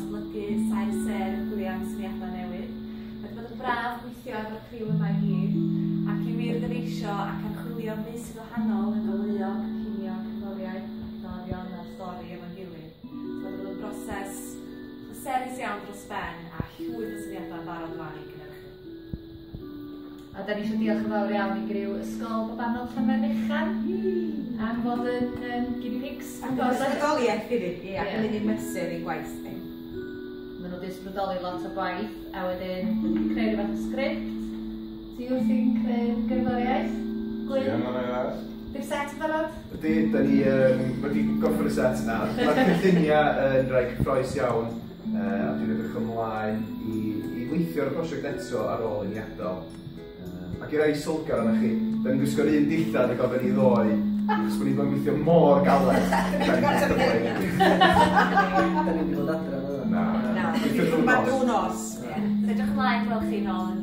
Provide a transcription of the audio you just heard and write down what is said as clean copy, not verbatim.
datblygu Saer y Sêr yn gwylio am syniadau newydd. Mae wedi bod yn braf gweithio efo'r criw yma i gyd, ac i wir ddyfeisio ac archwilio meysydd wahanol yn goleuog, cinio, cyforiaeth, nodion a stori efo'n gilydd. Mae wedi bod yn broses serus iawn dros ben a llwyth o syniadau'n barod fan i gynhyrchu. A da ni eisiau diolch yn fawr iawn i griw ysgol Babanol Llanfairfechan am fod yn guinea pigs. Ac yn ysbrydoliaeth hefyd, ie, ac yn mynd i'r mesur i gwaith ni. Maen nhw wedi ysbrydoli lot o gwaith, a wedyn creu rhywbeth o sgript. Ti wrthi'n creu gerddoriaeth? Glyn? Di'r set yn barod? Ydy, da ni wedi gorffen y set yna. Mae'r cynlluniau yn rhai cyffroes iawn, a dwi'n edrych ymlaen i weithio ar y prosiect eto ar ôl i ni adael. Ac i rai sylgar yna chi, da ni'n gwisgo'r un dillad y gofyn i ddoi, achos bod ni'n bod yn gweithio mor galed. Da ni'n dod adre. Na. Dwi'n dod nos. Edrych ymlaen gweld chi nôl yn